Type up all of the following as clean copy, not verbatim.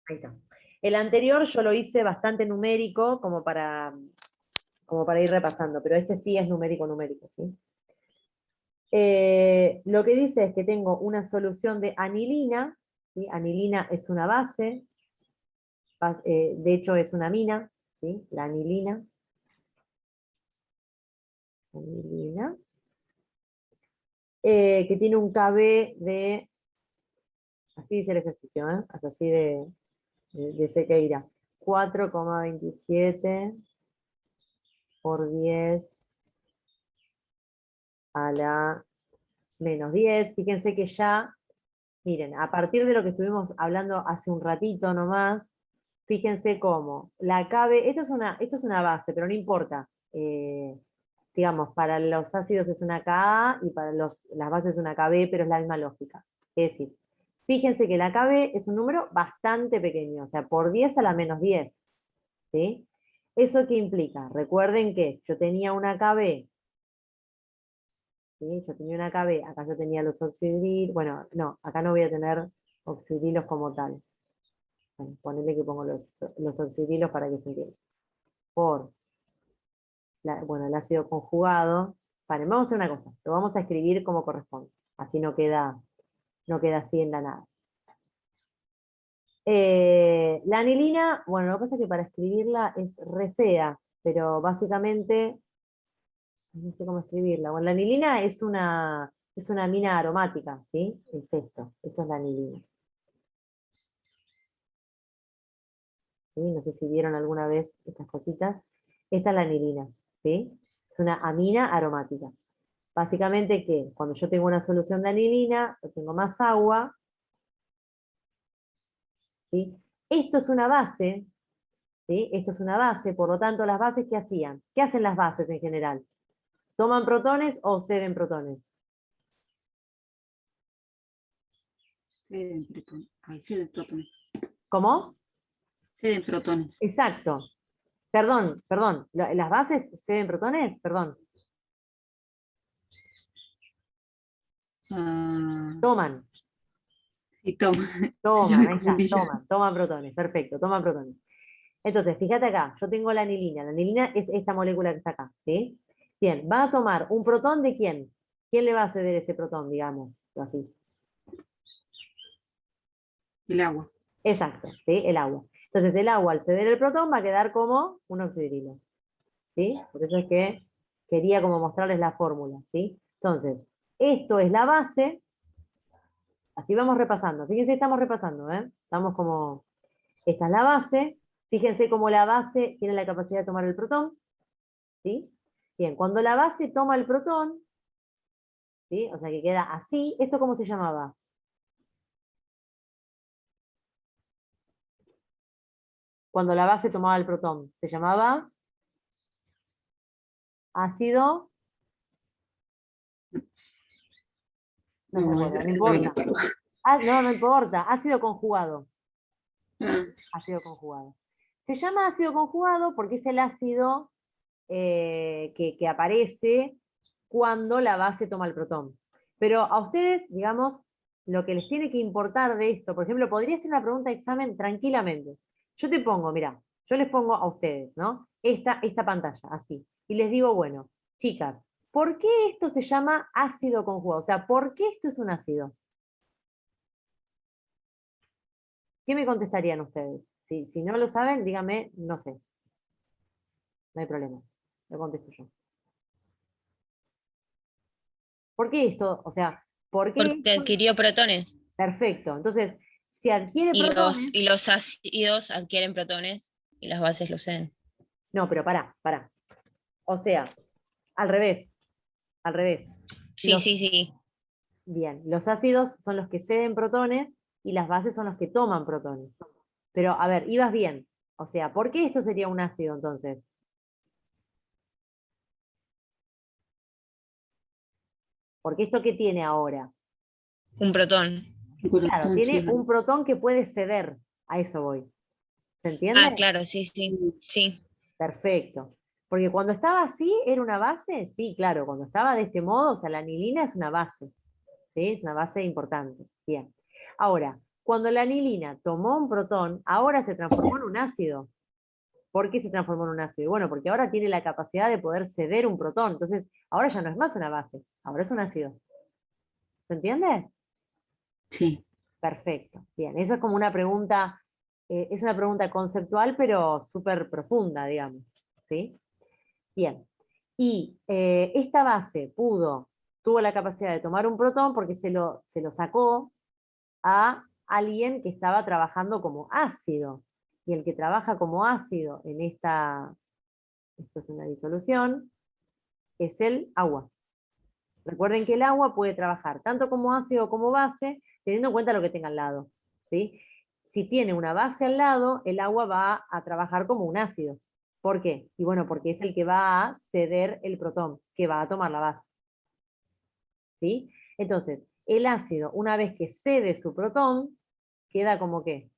Ahí está. El anterior yo lo hice bastante numérico, como para ir repasando, pero este sí es numérico, ¿sí? Lo que dice es que tengo una solución de anilina, ¿sí? Anilina es una base, de hecho es una amina, ¿sí? La anilina. Que tiene un KB de, así dice el ejercicio, hasta así de Sequeira, 4,27 por 10 a la menos 10. Fíjense que ya, miren, a partir de lo que estuvimos hablando hace un ratito nomás, fíjense cómo la KB, esto es una base, pero no importa. Digamos, para los ácidos es una Ka y para las bases es una Kb, pero es la misma lógica. Es decir, fíjense que la Kb es un número bastante pequeño, o sea, por 10 a la menos 10. ¿Sí? ¿Eso qué implica? Recuerden que yo tenía una Kb, ¿sí? Yo tenía una Kb, acá yo tenía los oxidrilos, bueno, no, acá no voy a tener oxidrilos como tal. Bueno, ponele que pongo los oxidrilos para que se entienda. Por bueno, el ácido conjugado. Vale, vamos a hacer una cosa, lo vamos a escribir como corresponde, así no queda así en la nada. La anilina, bueno, lo que pasa es que para escribirla es re fea, pero básicamente, no sé cómo escribirla. Bueno, la anilina es una amina aromática, ¿sí? Es esto es la anilina. ¿Sí? No sé si vieron alguna vez estas cositas. Esta es la anilina, ¿sí? Es una amina aromática. Básicamente que cuando yo tengo una solución de anilina, yo tengo más agua, ¿sí? Esto es una base, ¿sí? Esto es una base, por lo tanto, las bases, ¿qué hacían? ¿Qué hacen las bases en general? ¿Toman protones o ceden protones? Ceden protones. Ay, ceden protones. ¿Cómo? Ceden protones. Exacto. Perdón. ¿Las bases ceden protones? Perdón. Toman. Sí, toma. Yo Toman, me ahí está. confundí ya. Toman protones. Perfecto, toman protones. Entonces, fíjate acá, yo tengo la anilina. La anilina es esta molécula que está acá, ¿sí? Bien, va a tomar un protón de quién. ¿Quién le va a ceder ese protón, digamos? Así. El agua. Exacto, ¿sí? El agua. Entonces, el agua al ceder el protón va a quedar como un oxidrilo, ¿sí? Por eso es que quería como mostrarles la fórmula, ¿sí? Entonces, esto es la base. Así vamos repasando. Fíjense, estamos repasando, ¿eh? Estamos como, esta es la base. Fíjense cómo la base tiene la capacidad de tomar el protón, ¿sí? Bien, cuando la base toma el protón, ¿sí? O sea que queda así, ¿esto cómo se llamaba? Cuando la base tomaba el protón, se llamaba ácido, no se acuerda, no importa. No importa, ácido conjugado. Ácido conjugado. Se llama ácido conjugado porque es el ácido que aparece cuando la base toma el protón. Pero a ustedes, digamos, lo que les tiene que importar de esto, por ejemplo, podría ser una pregunta de examen tranquilamente. Yo te pongo, mira, yo les pongo a ustedes, ¿no? Esta pantalla, así. Y les digo, bueno, chicas, ¿por qué esto se llama ácido conjugado? O sea, ¿por qué esto es un ácido? ¿Qué me contestarían ustedes? Si no lo saben, díganme, no sé. No hay problema. Lo contesto yo. ¿Por qué esto? O sea, ¿por qué Porque esto? adquirió protones. Perfecto. Entonces, si adquiere Y protones. los ácidos adquieren protones y las bases lo ceden. No, pero pará. O sea, al revés. Al revés. Sí, Los, sí, sí. bien, los ácidos son los que ceden protones y las bases son los que toman protones. Pero, a ver, ibas bien. O sea, ¿por qué esto sería un ácido entonces? Porque esto ¿qué tiene ahora? Un protón. Claro, tiene un protón que puede ceder. A eso voy. ¿Se entiende? Ah, claro, sí, sí. Sí. Perfecto. Porque cuando estaba así, ¿era una base? Sí, claro, cuando estaba de este modo, o sea, la anilina es una base, ¿sí? Es una base importante. Bien. Ahora, Cuando la anilina tomó un protón, ahora se transformó en un ácido. ¿Por qué se transformó en un ácido? Bueno, porque ahora tiene la capacidad de poder ceder un protón. Entonces, ahora ya no es más una base, ahora es un ácido. ¿Se entiende? Sí. Perfecto. Bien, eso es como una pregunta, es una pregunta conceptual, pero súper profunda, digamos. ¿Sí? Bien. Y esta base tuvo la capacidad de tomar un protón porque se lo sacó a alguien que estaba trabajando como ácido. Y el que trabaja como ácido en esto es una disolución, es el agua. Recuerden que el agua puede trabajar tanto como ácido como base, teniendo en cuenta lo que tenga al lado. ¿Sí? Si tiene una base al lado, el agua va a trabajar como un ácido. ¿Por qué? Y bueno, porque es el que va a ceder el protón, que va a tomar la base. ¿Sí? Entonces, el ácido, una vez que cede su protón, queda como qué?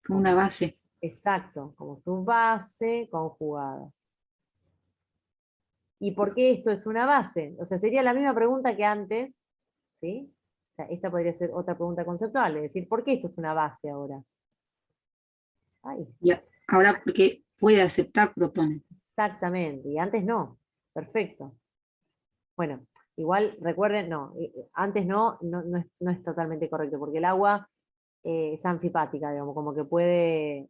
Como una base. Exacto, como su base conjugada. ¿Y por qué esto es una base? O sea, sería la misma pregunta que antes, ¿sí? O sea, esta podría ser otra pregunta conceptual, es decir, ¿por qué esto es una base ahora? Ay, Y ahora porque puede aceptar protones. exactamente, y antes no. Perfecto. Bueno, igual recuerden, no, antes no es totalmente correcto, porque el agua es anfipática, digamos, como que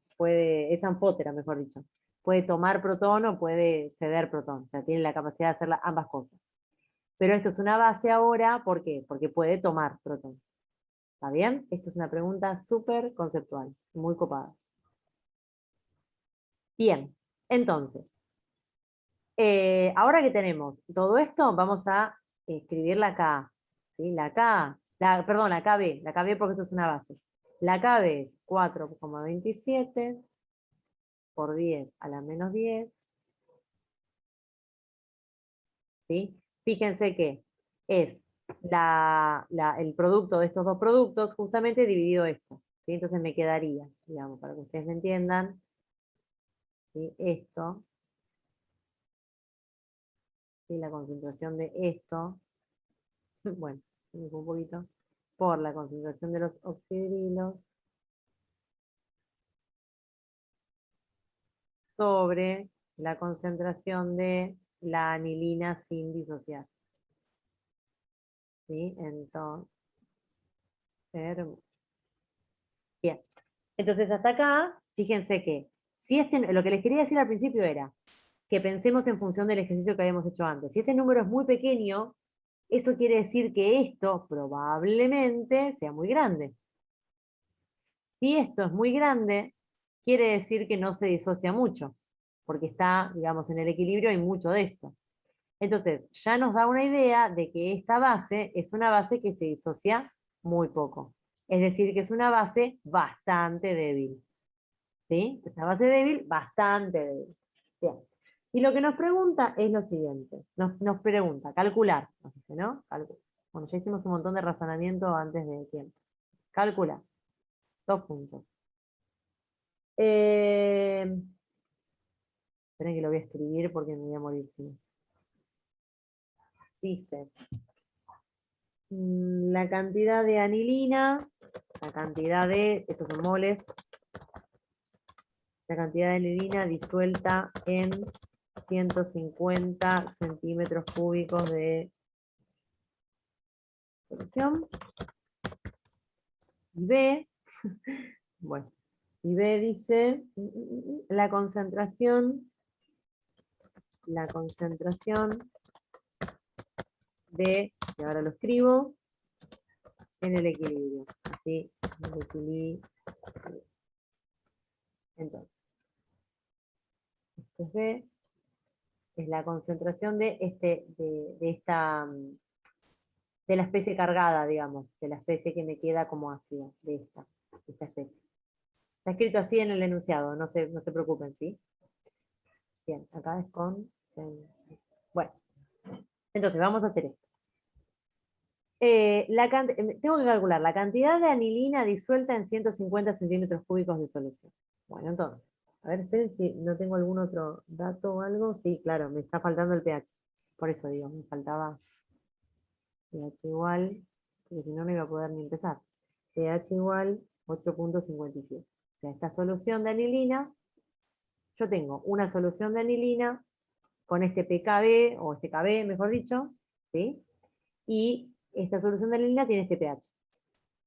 es anfótera, mejor dicho. Puede tomar protón o puede ceder protón, o sea, tiene la capacidad de hacer ambas cosas. Pero esto es una base ahora, ¿por qué? Porque puede tomar protón. ¿Está bien? Esto es una pregunta súper conceptual, muy copada. Bien, entonces, ahora que tenemos todo esto, vamos a escribir la K. ¿Sí? Perdón, la KB porque esto es una base. La KB es 4,27 por 10 a la menos 10. ¿Sí? Fíjense que es el producto de estos dos productos justamente dividido esto. ¿Sí? Entonces me quedaría, digamos, para que ustedes me entiendan, ¿sí? Esto, ¿sí? La concentración de esto, bueno, un poquito, por la concentración de los oxidrilos sobre la concentración de la anilina sin disociar. ¿Sí? Entonces, bien. Entonces hasta acá, fíjense que si lo que les quería decir al principio era que pensemos en función del ejercicio que habíamos hecho antes. Si este número es muy pequeño, eso quiere decir que esto probablemente sea muy grande. Si esto es muy grande, quiere decir que no se disocia mucho, porque está, digamos, en el equilibrio hay mucho de esto. Entonces, ya nos da una idea de que esta base es una base que se disocia muy poco. Es decir, que es una base bastante débil. ¿Sí? Es una base débil, bastante débil. Bien. Y lo que nos pregunta es lo siguiente. Nos pregunta, calcular. Nos dice, ¿no? Bueno, ya hicimos un montón de razonamiento antes de tiempo. Calcular. 2 puntos. Esperen que lo voy a escribir porque me voy a morir. ¿Sí? Dice, la cantidad de anilina, la cantidad de, estos son moles, la cantidad de anilina disuelta en 150 centímetros cúbicos de solución. Y B, bueno, y B dice la concentración de, y ahora lo escribo, en el equilibrio. Así, en el equilibrio. Entonces, esto es B, es la concentración de de la especie cargada, digamos, de la especie que me queda como ácido, de esta especie. Está escrito así en el enunciado, no se preocupen, ¿sí? Bien, acá es con... Bueno, entonces vamos a hacer esto. Tengo que calcular la cantidad de anilina disuelta en 150 centímetros cúbicos de solución. Bueno, entonces, a ver, esperen si no tengo algún otro dato o algo. Sí, claro, me está faltando el pH. Por eso digo, me faltaba pH igual, porque si no, no iba a poder ni empezar. pH igual 8.57. O sea, esta solución de anilina, yo tengo una solución de anilina con este pKb, o este Kb, mejor dicho, ¿sí? Y esta solución de anilina tiene este pH.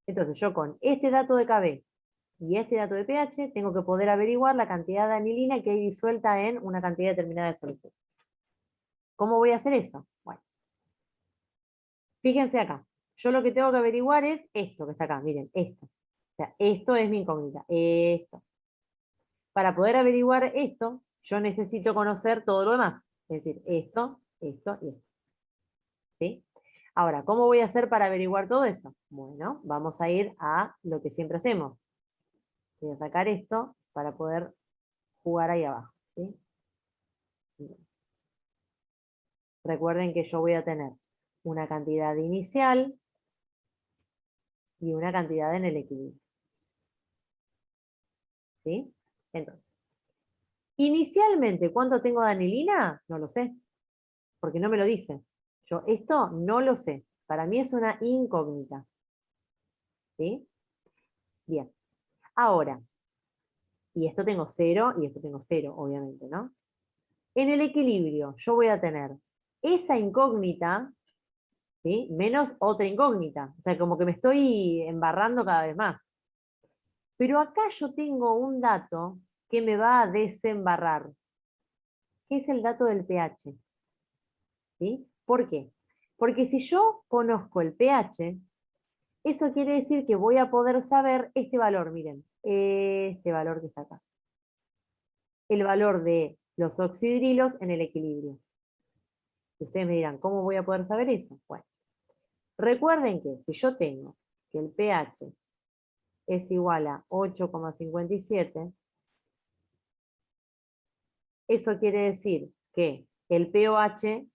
Entonces, yo con este dato de Kb y este dato de pH, tengo que poder averiguar la cantidad de anilina que hay disuelta en una cantidad determinada de solución. ¿Cómo voy a hacer eso? Bueno, fíjense acá. Yo lo que tengo que averiguar es esto que está acá, miren, esto. O sea, esto es mi incógnita, esto. Para poder averiguar esto, yo necesito conocer todo lo demás. Es decir, esto, esto y esto. ¿Sí? Ahora, ¿cómo voy a hacer para averiguar todo eso? Bueno, vamos a ir a lo que siempre hacemos. Voy a sacar esto para poder jugar ahí abajo. ¿Sí? Recuerden que yo voy a tener una cantidad inicial y una cantidad en el equilibrio. ¿Sí? Entonces, inicialmente, ¿cuánto tengo de anilina? No lo sé, porque no me lo dice. Yo esto no lo sé. Para mí es una incógnita. ¿Sí? Bien. Ahora, y esto tengo 0 y esto tengo 0, obviamente, ¿no? En el equilibrio yo voy a tener esa incógnita, ¿sí? Menos otra incógnita. O sea, como que me estoy embarrando cada vez más. Pero acá yo tengo un dato que me va a desembarrar, que es el dato del pH. ¿Sí? ¿Por qué? Porque si yo conozco el pH, eso quiere decir que voy a poder saber este valor, miren, este valor que está acá. El valor de los oxidrilos en el equilibrio. Y ustedes me dirán, ¿cómo voy a poder saber eso? Bueno, recuerden que si yo tengo que el pH es igual a 8,57, eso quiere decir que el pOH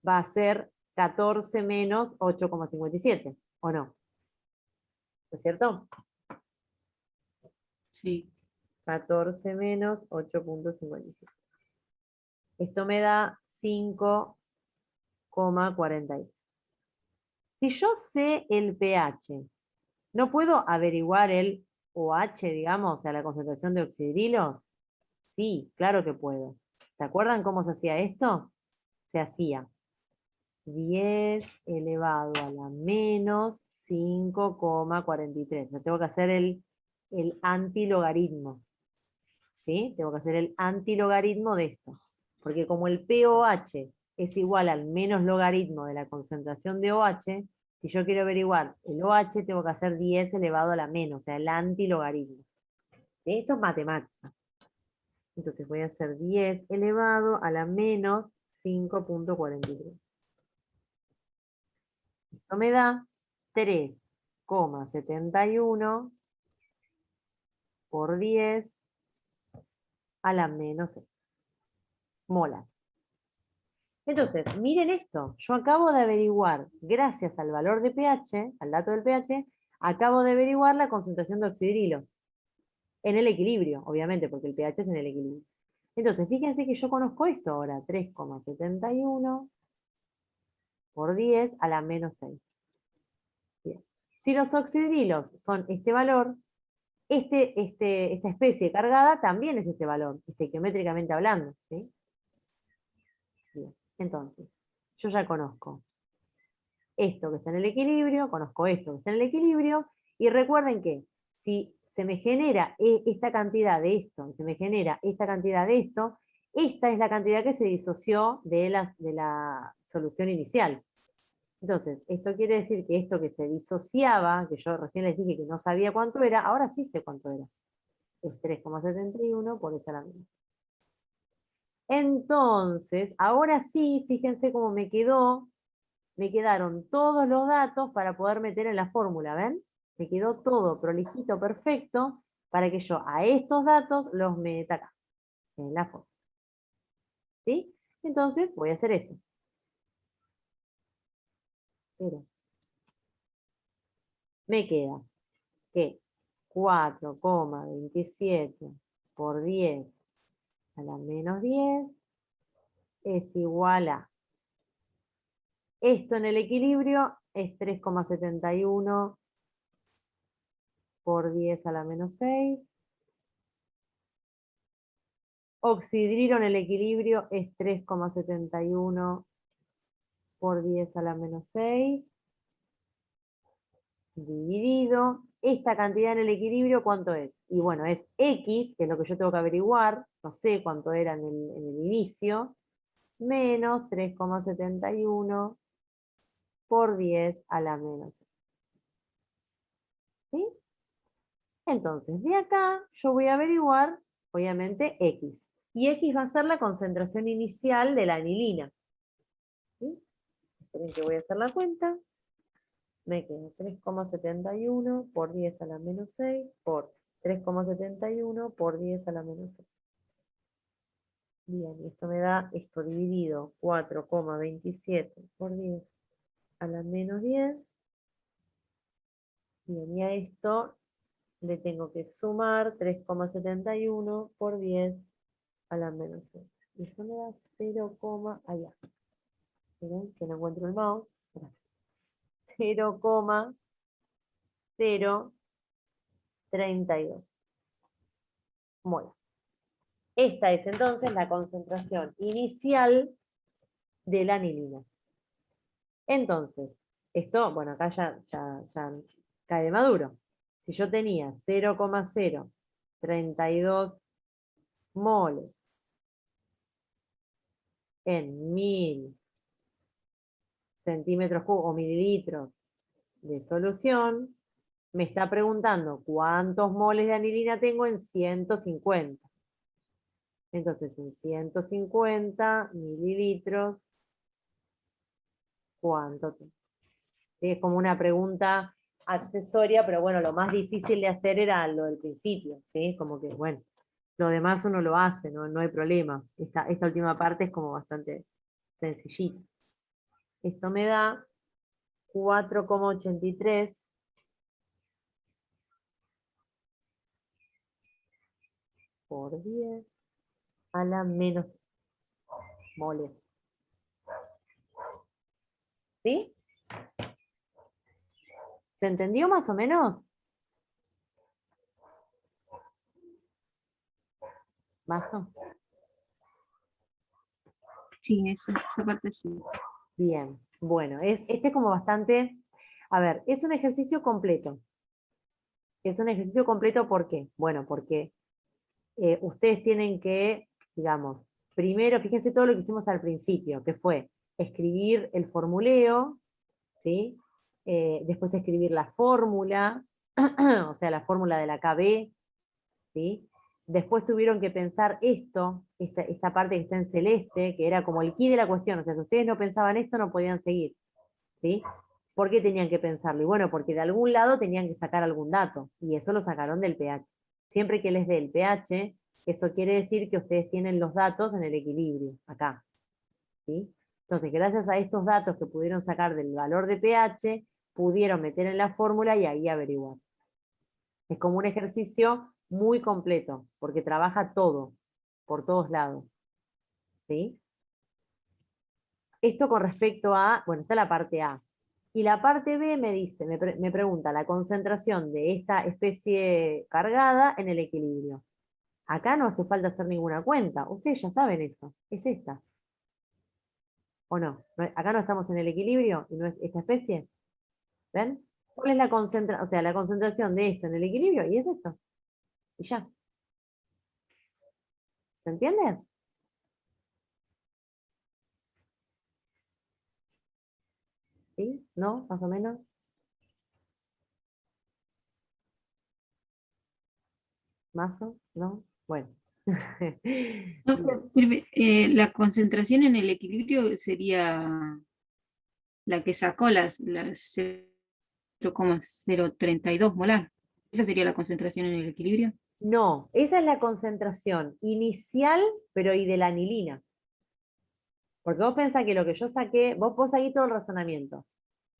va a ser 14 menos 8,57, ¿o no? ¿No es cierto? Sí. 14 menos 8.57. Esto me da 5,42. Si yo sé el pH, ¿no puedo averiguar el OH, digamos, o sea, la concentración de oxidrilos? Sí, claro que puedo. ¿Se acuerdan cómo se hacía esto? Se hacía 10 elevado a la menos 5,43. No tengo que hacer el antilogaritmo. ¿Sí? Tengo que hacer el antilogaritmo de esto. Porque como el pOH es igual al menos logaritmo de la concentración de OH, si yo quiero averiguar el OH, tengo que hacer 10 elevado a la menos, o sea, el antilogaritmo. ¿Sí? Esto es matemática. Entonces voy a hacer 10 elevado a la menos 5,43. Esto me da 3,71 por 10 a la menos 6 molar. Entonces, miren esto, yo acabo de averiguar, gracias al valor de pH, al dato del pH, acabo de averiguar la concentración de oxidrilos. En el equilibrio, obviamente, porque el pH es en el equilibrio. Entonces, fíjense que yo conozco esto ahora, 3,71 por 10 a la menos 6. Bien. Si los oxidrilos son este valor, esta especie cargada también es este valor, estequiométricamente hablando. ¿Sí? Bien. Entonces, yo ya conozco esto que está en el equilibrio, conozco esto que está en el equilibrio, y recuerden que si se me genera esta cantidad de esto, se me genera esta cantidad de esto, esta es la cantidad que se disoció de la solución inicial. Entonces, esto quiere decir que esto que se disociaba, que yo recién les dije que no sabía cuánto era, ahora sí sé cuánto era. Es 3,71 por esa la misma. Entonces, ahora sí, fíjense cómo me quedaron todos los datos para poder meter en la fórmula, ¿ven? Me quedó todo prolijito, perfecto, para que yo a estos datos los meta acá, en la fórmula. ¿Sí? Entonces, voy a hacer eso. Pero me queda que 4,27 por 10 a la menos 10 es igual a, esto en el equilibrio es 3,71 por 10 a la menos 6. Oxidrilo en el equilibrio es 3,71 por 10 a la menos 6. Dividido. Esta cantidad en el equilibrio, ¿cuánto es? Y bueno, es X, que es lo que yo tengo que averiguar, no sé cuánto era en el inicio, menos 3,71 por 10 a la menos 6. ¿Sí? Entonces, de acá yo voy a averiguar, obviamente, X. Y X va a ser la concentración inicial de la anilina. ¿Sí? Esperen que voy a hacer la cuenta. Me queda 3,71 por 10 a la menos 6 por 3,71 por 10 a la menos 6. Bien, y esto me da esto dividido 4,27 por 10 a la menos 10. Bien, y a esto le tengo que sumar 3,71 por 10 a la menos 6. Y esto me da 0, allá. Miren que no encuentro el mouse. 0,032. Bueno, esta es entonces la concentración inicial de la anilina. Entonces, esto, bueno, acá ya cae de maduro. Si yo tenía 0,032 moles en 1000 centímetros cúbicos o mililitros de solución, me está preguntando cuántos moles de anilina tengo en 150. Entonces, en 150 mililitros, ¿cuánto tengo? Sí, es como una pregunta accesoria, pero bueno, lo más difícil de hacer era lo del principio, ¿sí? Como que, bueno, lo demás uno lo hace, no hay problema. Esta última parte es como bastante sencillita. Esto me da 4,83 por 10 a la menos moles. ¿Sí? ¿Se entendió más o menos? ¿Mazo? Sí, esa parte sí. Bien, bueno, este es como bastante, a ver, es un ejercicio completo. Es un ejercicio completo, ¿por qué? Bueno, porque ustedes tienen que, digamos, primero, fíjense todo lo que hicimos al principio, que fue escribir el formuleo, ¿sí? Después escribir la fórmula, o sea, la fórmula de la KB, ¿sí? Después tuvieron que pensar esta parte que está en celeste, que era como el quid de la cuestión, o sea, si ustedes no pensaban esto, no podían seguir, ¿sí? ¿Por qué tenían que pensarlo? Y bueno, porque de algún lado tenían que sacar algún dato, y eso lo sacaron del pH. Siempre que les dé el pH, eso quiere decir que ustedes tienen los datos en el equilibrio, acá, ¿sí? Entonces, gracias a estos datos que pudieron sacar del valor de pH, pudieron meter en la fórmula y ahí averiguar. Es como un ejercicio muy completo, porque trabaja todo, por todos lados, ¿sí? Esto con respecto a, bueno, está la parte A. Y la parte B me dice, me pregunta la concentración de esta especie cargada en el equilibrio. Acá no hace falta hacer ninguna cuenta, ustedes ya saben eso, es esta. ¿O no? Acá no estamos en el equilibrio y no es esta especie. ¿Ven? ¿Cuál es la concentración? O sea, la concentración de esto en el equilibrio y es esto. Y ya. ¿Se entiende? ¿Sí? ¿No? Más o menos. ¿Mazo? ¿No? Bueno. No, Bien. la concentración en el equilibrio sería la que sacó las 0,032 molar. Esa sería la concentración en el equilibrio. No, esa es la concentración inicial, pero y de la anilina. Porque vos pensás que lo que yo saqué, vos seguís todo el razonamiento.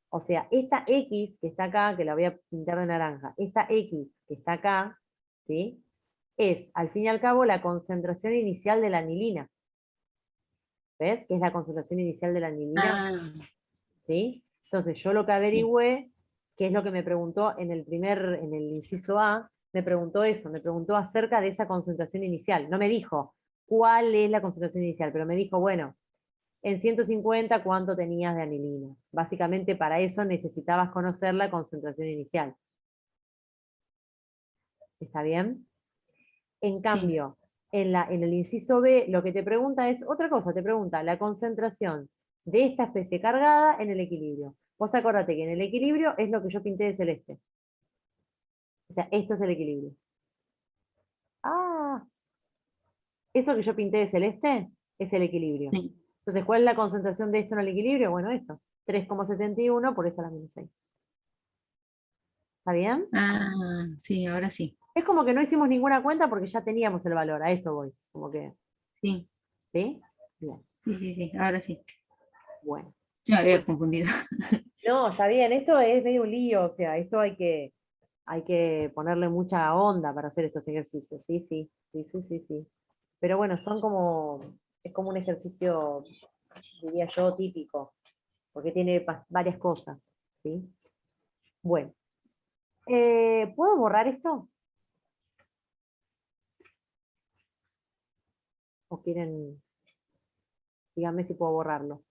O sea, esta X que está acá, que la voy a pintar de naranja, esta X que está acá, ¿sí? Es, al fin y al cabo, la concentración inicial de la anilina. ¿Ves? Que es la concentración inicial de la anilina. Ah, ¿Sí? Entonces, yo lo que averigüé, que es lo que me preguntó en el inciso A, me preguntó eso, me preguntó acerca de esa concentración inicial. No me dijo cuál es la concentración inicial, pero me dijo, bueno, en 150 cuánto tenías de anilina. Básicamente para eso necesitabas conocer la concentración inicial. ¿Está bien? En Sí. cambio, en el inciso B, lo que te pregunta es otra cosa, te pregunta la concentración de esta especie cargada en el equilibrio. Vos acordate que en el equilibrio es lo que yo pinté de celeste. O sea, esto es el equilibrio. Ah, eso que yo pinté de celeste es el equilibrio. Sí. Entonces, ¿cuál es la concentración de esto en el equilibrio? Bueno, esto, 3,71 por esa la menos 6. ¿Está bien? Ah, sí, ahora sí. Es como que no hicimos ninguna cuenta porque ya teníamos el valor, a eso voy. Como que, Sí, ¿sí? Bien, sí, sí, sí, ahora sí. bueno. Yo me había confundido. No, está bien, esto es medio un lío, o sea, esto hay que ponerle mucha onda para hacer estos ejercicios, sí, sí, sí, sí, sí, sí. Pero bueno, es como un ejercicio, diría yo, típico, porque tiene varias cosas, ¿sí? Bueno, ¿puedo borrar esto? ¿O quieren, díganme si puedo borrarlo?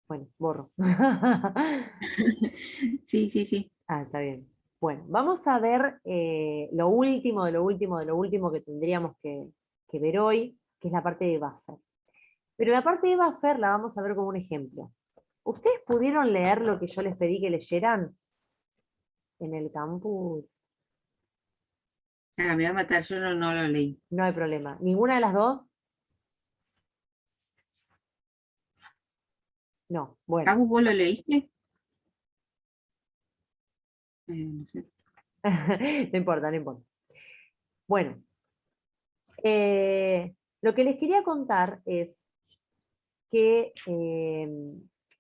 Bueno, borro. Sí, sí, sí. Ah, está bien. Bueno, vamos a ver lo último de lo último de lo último que tendríamos que ver hoy, que es la parte de buffer. Pero la parte de buffer la vamos a ver como un ejemplo. ¿Ustedes pudieron leer lo que yo les pedí que leyeran en el campus? Ah, me va a matar, yo no lo leí. No hay problema. ¿Ninguna de las dos? No. Bueno. ¿Agus, vos lo leíste? No sé. No importa, no importa. Bueno, lo que les quería contar es que,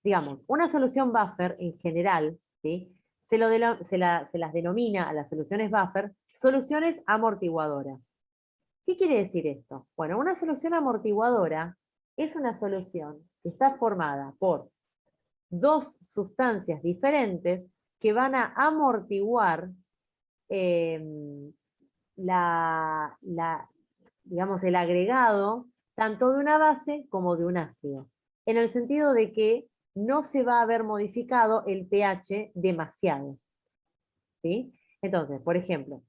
digamos, una solución buffer en general, ¿sí? Se las denomina a las soluciones buffer soluciones amortiguadoras. ¿Qué quiere decir esto? Bueno, una solución amortiguadora es una solución que está formada por dos sustancias diferentes que van a amortiguar eh, digamos, el agregado tanto de una base como de un ácido, en el sentido de que no se va a haber modificado el pH demasiado. ¿Sí? Entonces, por ejemplo,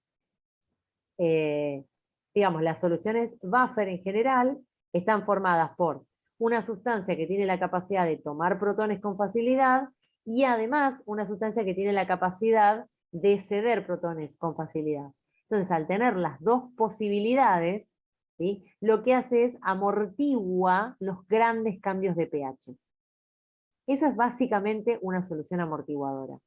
eh, digamos, las soluciones buffer en general están formadas por una sustancia que tiene la capacidad de tomar protones con facilidad y además una sustancia que tiene la capacidad de ceder protones con facilidad. Entonces, al tener las dos posibilidades, ¿sí? Lo que hace es amortigua los grandes cambios de pH. Eso es básicamente una solución amortiguadora.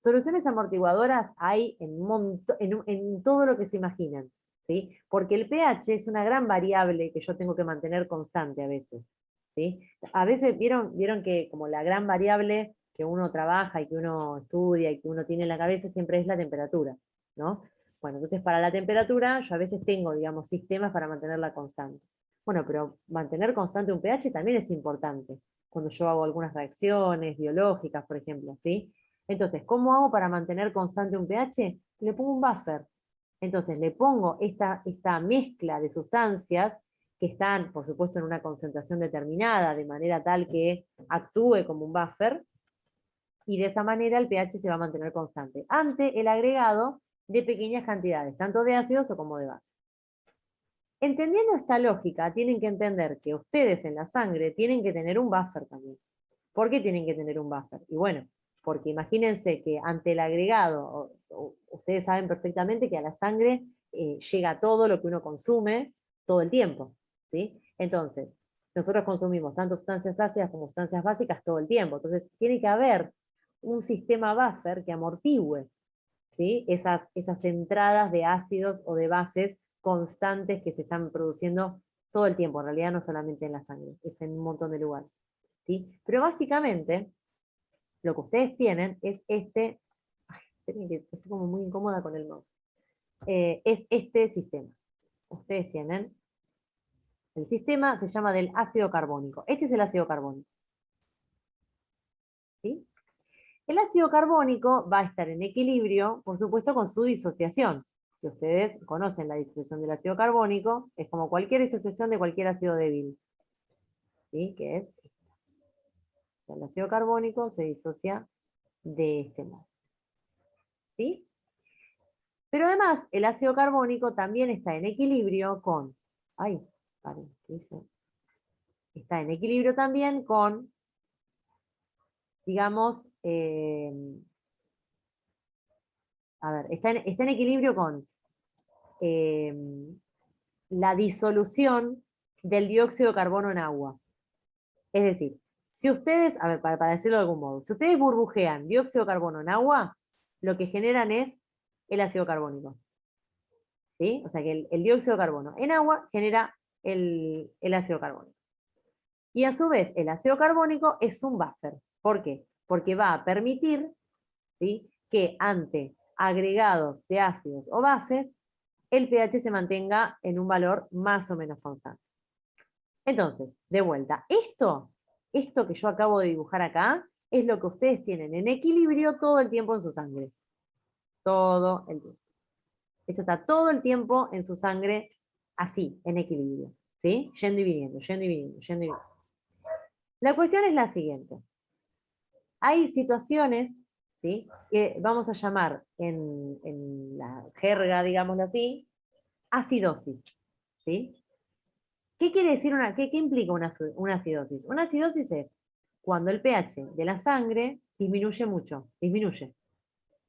Soluciones amortiguadoras hay en todo lo que se imaginan, ¿sí? Porque el pH es una gran variable que yo tengo que mantener constante a veces, ¿sí? A veces vieron que como la gran variable que uno trabaja y que uno estudia y que uno tiene en la cabeza siempre es la temperatura, ¿no? Bueno, entonces para la temperatura yo a veces tengo, digamos, sistemas para mantenerla constante. Bueno, pero mantener constante un pH también es importante cuando yo hago algunas reacciones biológicas, por ejemplo, ¿sí? Entonces, ¿cómo hago para mantener constante un pH? Le pongo un buffer. Entonces, le pongo esta mezcla de sustancias que están, por supuesto, en una concentración determinada, de manera tal que actúe como un buffer, y de esa manera el pH se va a mantener constante ante el agregado de pequeñas cantidades, tanto de ácidos como de base. Entendiendo esta lógica, tienen que entender que ustedes en la sangre tienen que tener un buffer también. ¿Por qué tienen que tener un buffer? Y bueno, porque imagínense que ante el agregado, ustedes saben perfectamente que a la sangre llega todo lo que uno consume todo el tiempo, ¿sí? Entonces, nosotros consumimos tanto sustancias ácidas como sustancias básicas todo el tiempo. Entonces, tiene que haber un sistema buffer que amortigüe, ¿sí? Esas entradas de ácidos o de bases constantes que se están produciendo todo el tiempo, en realidad no solamente en la sangre, es en un montón de lugares. ¿Sí? Pero básicamente, lo que ustedes tienen es esperen que estoy como muy incómoda con el mouse, es este sistema. Ustedes tienen El sistema se llama del ácido carbónico. Este es el ácido carbónico. ¿Sí? El ácido carbónico va a estar en equilibrio, por supuesto, con su disociación. Si ustedes conocen la disociación del ácido carbónico, es como cualquier disociación de cualquier ácido débil. ¿Sí? Que es esta. El ácido carbónico se disocia de este modo. ¿Sí? Pero además, el ácido carbónico también está en equilibrio con... Ay, paren, ¿qué hice? Está en equilibrio también con, digamos, a ver, está en equilibrio con la disolución del dióxido de carbono en agua. Es decir, si ustedes, a ver, para decirlo de algún modo, si ustedes burbujean dióxido de carbono en agua, lo que generan es el ácido carbónico. ¿Sí? O sea que el dióxido de carbono en agua genera el ácido carbónico. Y a su vez, el ácido carbónico es un buffer. ¿Por qué? Porque va a permitir, ¿sí?, que ante agregados de ácidos o bases, el pH se mantenga en un valor más o menos constante. Entonces, de vuelta, esto que yo acabo de dibujar acá, es lo que ustedes tienen en equilibrio todo el tiempo en su sangre. Todo el tiempo. Esto está todo el tiempo en su sangre así, en equilibrio. ¿Sí? Yendo y viniendo, yendo y viniendo, yendo y viniendo. La cuestión es la siguiente. Hay situaciones, ¿sí?, que vamos a llamar en la jerga, digámoslo así, acidosis. ¿Sí? ¿Qué quiere decir qué implica una acidosis? Una acidosis es cuando el pH de la sangre disminuye mucho, disminuye.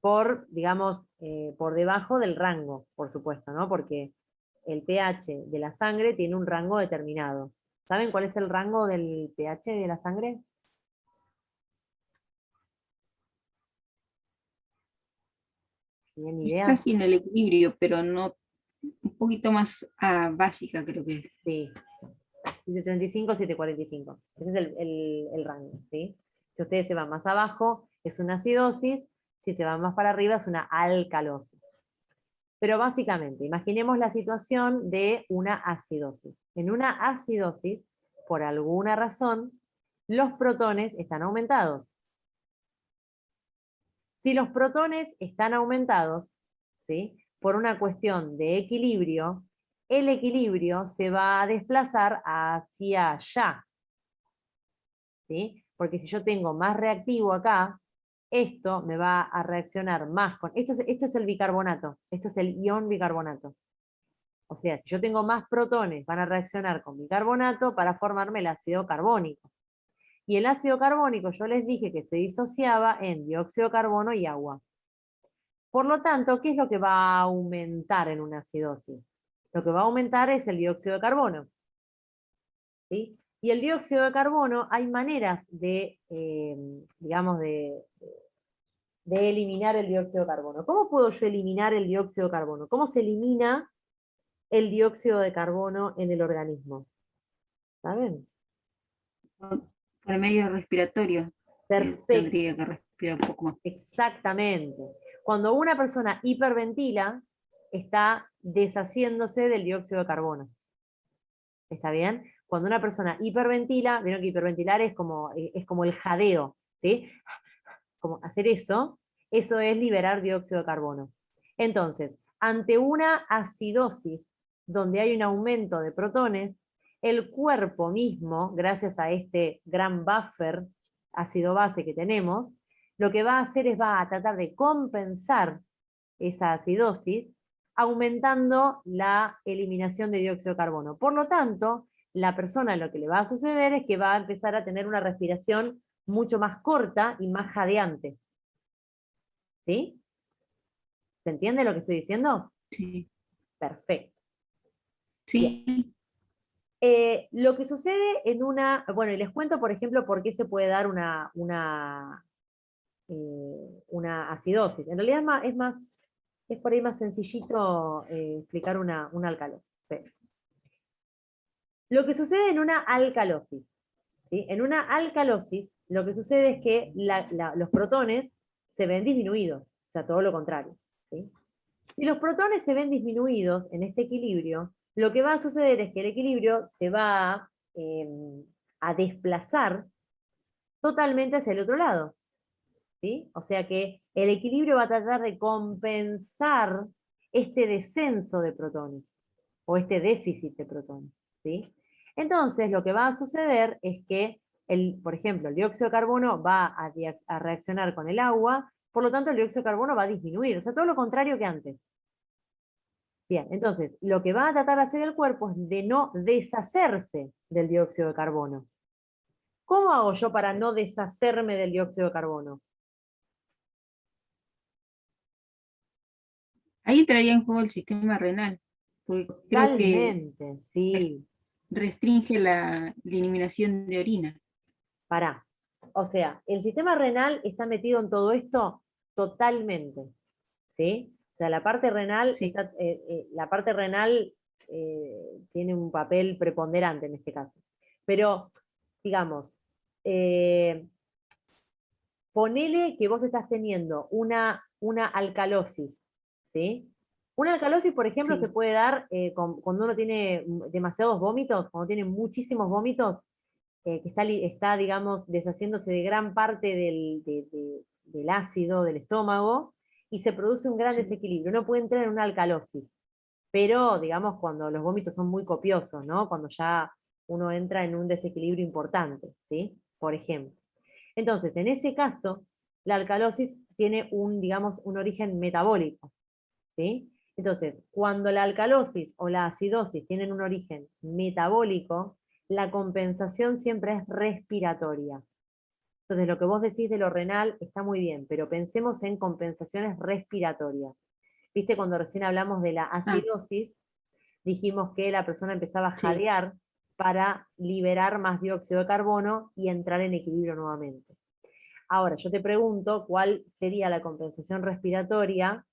Por, digamos, por debajo del rango, por supuesto, ¿no? Porque el pH de la sangre tiene un rango determinado. ¿Saben cuál es el rango del pH de la sangre? ¿Tienen Es idea? casi en el equilibrio, pero no, un poquito más básica creo que es. Sí. 735, 745. Ese es el rango, ¿sí? Si ustedes se van más abajo, es una acidosis. Si se van más para arriba, es una alcalosis. Pero básicamente, imaginemos la situación de una acidosis. En una acidosis, por alguna razón, los protones están aumentados. Si los protones están aumentados, ¿sí?, por una cuestión de equilibrio, el equilibrio se va a desplazar hacia allá. ¿Sí? Porque si yo tengo más reactivo acá, esto me va a reaccionar más con... Esto es el bicarbonato, esto es el ion bicarbonato. O sea, si yo tengo más protones, van a reaccionar con bicarbonato para formarme el ácido carbónico. Y el ácido carbónico, yo les dije que se disociaba en dióxido de carbono y agua. Por lo tanto, ¿qué es lo que va a aumentar en una acidosis? Lo que va a aumentar es el dióxido de carbono. ¿Sí? Y el dióxido de carbono, hay maneras de, digamos, de eliminar el dióxido de carbono. ¿Cómo puedo yo eliminar el dióxido de carbono? ¿Cómo se elimina el dióxido de carbono en el organismo? ¿Saben? Por el medio respiratorio. Perfecto. Tendría que respirar un poco más. Exactamente. Cuando una persona hiperventila, está deshaciéndose del dióxido de carbono. ¿Está bien? Cuando una persona hiperventila, vieron que hiperventilar es como el jadeo, ¿sí? Como hacer eso es liberar dióxido de carbono. Entonces, ante una acidosis donde hay un aumento de protones, el cuerpo mismo, gracias a este gran buffer ácido-base que tenemos, lo que va a hacer es va a tratar de compensar esa acidosis aumentando la eliminación de dióxido de carbono. Por lo tanto, la persona lo que le va a suceder es que va a empezar a tener una respiración mucho más corta y más jadeante. ¿Sí? ¿Se entiende lo que estoy diciendo? Sí. Perfecto. Sí. Lo que sucede en una... Bueno, y les cuento, por ejemplo, por qué se puede dar una acidosis. En realidad es por ahí más sencillito explicar una alcalosis. Pero lo que sucede en una alcalosis, ¿sí? En una alcalosis, lo que sucede es que los protones se ven disminuidos, o sea, todo lo contrario. ¿Sí? Si los protones se ven disminuidos en este equilibrio, lo que va a suceder es que el equilibrio se va a desplazar totalmente hacia el otro lado, ¿sí? O sea que el equilibrio va a tratar de compensar este descenso de protones, o este déficit de protones, ¿sí? Entonces, lo que va a suceder es que, por ejemplo, el dióxido de carbono va a reaccionar con el agua, por lo tanto el dióxido de carbono va a disminuir, o sea, todo lo contrario que antes. Bien, entonces, lo que va a tratar de hacer el cuerpo es de no deshacerse del dióxido de carbono. ¿Cómo hago yo para no deshacerme del dióxido de carbono? Ahí entraría en juego el sistema renal, porque creo que Totalmente, sí. restringe la eliminación de orina. Pará. O sea, el sistema renal está metido en todo esto totalmente, ¿sí? O sea, la parte renal, Sí. tiene un papel preponderante en este caso. Pero, digamos, ponele que vos estás teniendo una alcalosis, ¿sí? Una alcalosis, por ejemplo, se Sí. puede dar cuando uno tiene demasiados vómitos, cuando tiene muchísimos vómitos, que está, digamos, deshaciéndose de gran parte del ácido del estómago, y se produce un gran Sí. desequilibrio. Uno puede entrar en una alcalosis, pero, digamos, cuando los vómitos son muy copiosos, ¿no? Cuando ya uno entra en un desequilibrio importante, ¿sí? Por ejemplo. Entonces, en ese caso, la alcalosis tiene digamos, un origen metabólico, ¿sí? Entonces, cuando la alcalosis o la acidosis tienen un origen metabólico, la compensación siempre es respiratoria. Entonces, lo que vos decís de lo renal está muy bien, pero pensemos en compensaciones respiratorias. ¿Viste? Cuando recién hablamos de la Ah, acidosis, dijimos que la persona empezaba a sí. jadear para liberar más dióxido de carbono y entrar en equilibrio nuevamente. Ahora, yo te pregunto cuál sería la compensación respiratoria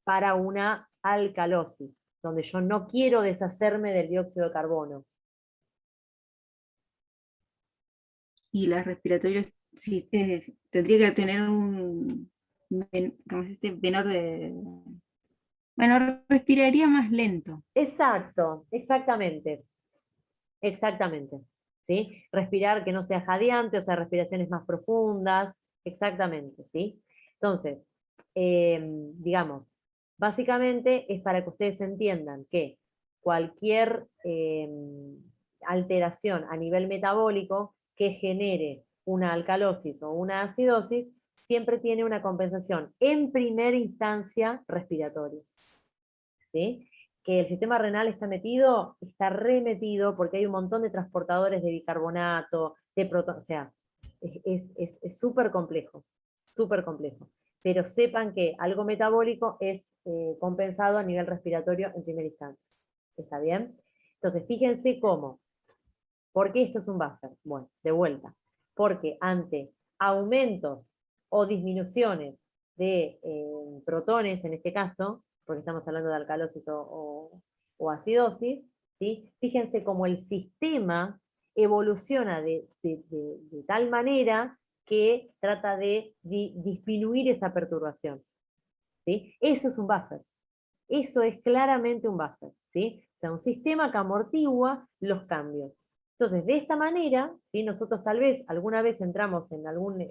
para una alcalosis, donde yo no quiero deshacerme del dióxido de carbono. Y las respiratorias sí, tendría que tener ¿cómo se dice? Bueno, respiraría más lento. Exacto, exactamente, exactamente. ¿Sí? Respirar que no sea jadeante, o sea, respiraciones más profundas, exactamente, ¿sí? Entonces, digamos, básicamente es para que ustedes entiendan que cualquier alteración a nivel metabólico que genere una alcalosis o una acidosis, siempre tiene una compensación en primera instancia respiratoria, ¿sí? Que el sistema renal está remetido porque hay un montón de transportadores de bicarbonato, de protones, o sea, es súper complejo, súper complejo. Pero sepan que algo metabólico es compensado a nivel respiratorio en primera instancia. ¿Está bien? Entonces, fíjense cómo. ¿Por qué esto es un buffer? Bueno, de vuelta. Porque ante aumentos o disminuciones de protones, en este caso, porque estamos hablando de alcalosis o acidosis, ¿sí? Fíjense cómo el sistema evoluciona de tal manera que trata de disminuir esa perturbación, ¿sí? Eso es un buffer. Eso es claramente un buffer, ¿sí? O sea, un sistema que amortigua los cambios. Entonces, de esta manera, ¿sí? Nosotros tal vez alguna vez entramos en algún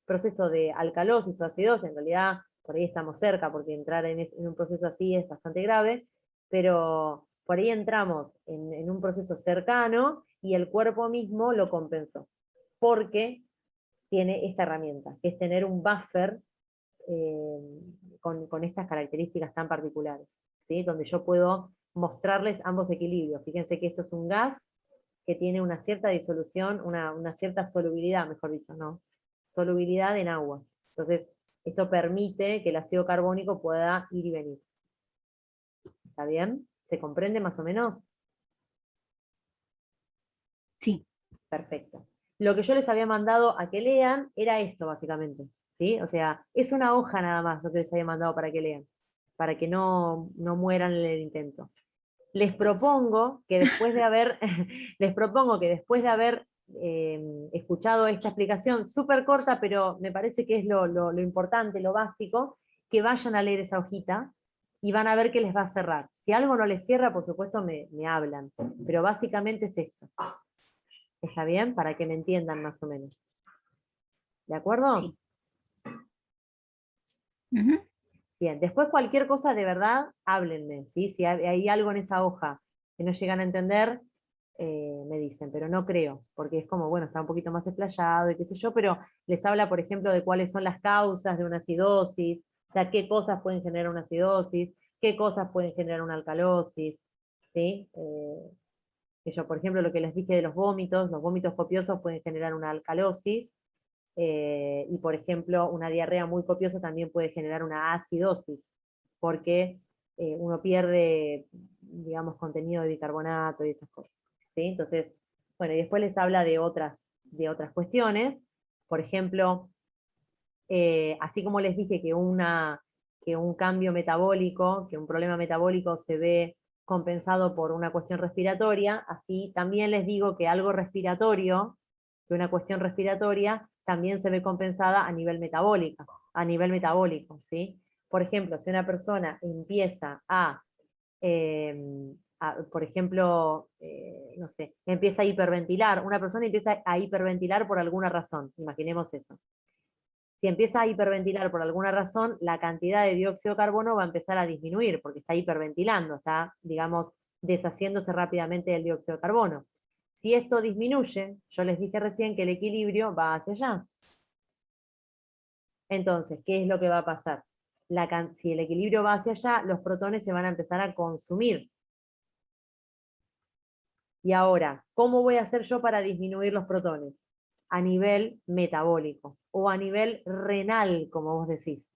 proceso de alcalosis o acidosis, en realidad por ahí estamos cerca, porque entrar en un proceso así es bastante grave, pero por ahí entramos en un proceso cercano y el cuerpo mismo lo compensó, porque tiene esta herramienta, que es tener un buffer con estas características tan particulares, ¿sí? Donde yo puedo mostrarles ambos equilibrios. Fíjense que esto es un gas que tiene una cierta disolución, una cierta solubilidad, mejor dicho, ¿no? Solubilidad en agua. Entonces, esto permite que el ácido carbónico pueda ir y venir. ¿Está bien? ¿Se comprende más o menos? Sí. Perfecto. Lo que yo les había mandado a que lean era esto, básicamente. ¿Sí? O sea, es una hoja nada más lo que les había mandado para que lean, para que no mueran en el intento. Les propongo que después de haber, les propongo que después de haber escuchado esta explicación súper corta, pero me parece que es lo importante, lo básico, que vayan a leer esa hojita y van a ver que les va a cerrar. Si algo no les cierra, por supuesto me hablan, pero básicamente es esto. ¿Está bien? Para que me entiendan más o menos. ¿De acuerdo? Sí. Ujú. Bien, después cualquier cosa de verdad, háblenme, ¿sí? Si hay algo en esa hoja que no llegan a entender, me dicen, pero no creo, porque es como, bueno, está un poquito más explayado y qué sé yo, pero les habla, por ejemplo, de cuáles son las causas de una acidosis, o sea, qué cosas pueden generar una acidosis, qué cosas pueden generar una alcalosis, ¿sí? Que yo, por ejemplo, lo que les dije de los vómitos copiosos pueden generar una alcalosis, y por ejemplo, una diarrea muy copiosa también puede generar una acidosis, porque uno pierde, digamos, contenido de bicarbonato y esas cosas. ¿Sí? Entonces, bueno, y después les habla de otras cuestiones. Por ejemplo, así como les dije que un cambio metabólico, que un problema metabólico se ve compensado por una cuestión respiratoria, así también les digo que algo respiratorio, que una cuestión respiratoria, también se ve compensada a nivel metabólico, ¿sí? Por ejemplo, si una persona empieza por ejemplo, no sé, empieza a hiperventilar, una persona empieza a hiperventilar por alguna razón, imaginemos eso. Si empieza a hiperventilar por alguna razón, la cantidad de dióxido de carbono va a empezar a disminuir, porque está hiperventilando, está, digamos, deshaciéndose rápidamente del dióxido de carbono. Si esto disminuye, yo les dije recién que el equilibrio va hacia allá. Entonces, ¿qué es lo que va a pasar? Si el equilibrio va hacia allá, los protones se van a empezar a consumir. Y ahora, ¿cómo voy a hacer yo para disminuir los protones? A nivel metabólico o a nivel renal, como vos decís.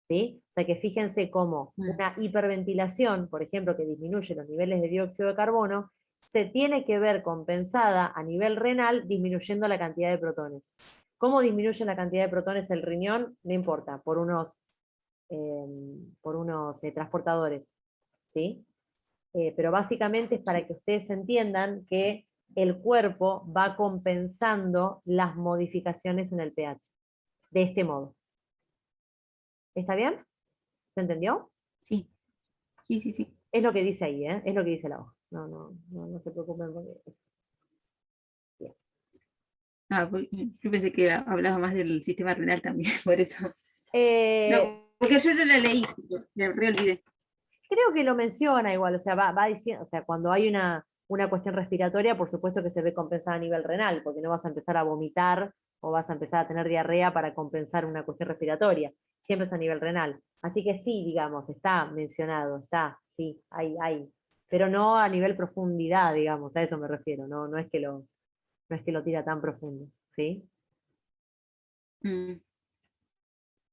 ¿Sí? O sea que fíjense cómo una hiperventilación, por ejemplo, que disminuye los niveles de dióxido de carbono, se tiene que ver compensada a nivel renal disminuyendo la cantidad de protones. ¿Cómo disminuye la cantidad de protones el riñón? No importa, por unos transportadores. ¿Sí? Pero básicamente es para que ustedes entiendan que el cuerpo va compensando las modificaciones en el pH. De este modo. ¿Está bien? ¿Se entendió? Sí, sí, sí, sí. Es lo que dice ahí, ¿eh? Es lo que dice la hoja. No se preocupen porque... Bien. Yo pensé que hablaba más del sistema renal también, por eso. Eh, No, porque yo la leí, me olvidé. Creo que lo menciona igual, o sea, va diciendo, o sea, cuando hay una cuestión respiratoria, por supuesto que se ve compensada a nivel renal, porque no vas a empezar a vomitar o vas a empezar a tener diarrea para compensar una cuestión respiratoria, siempre es a nivel renal. Así que sí, digamos, está mencionado, sí, hay, pero no a nivel profundidad, digamos, a eso me refiero, no es que lo tira tan profundo, ¿sí? Mm.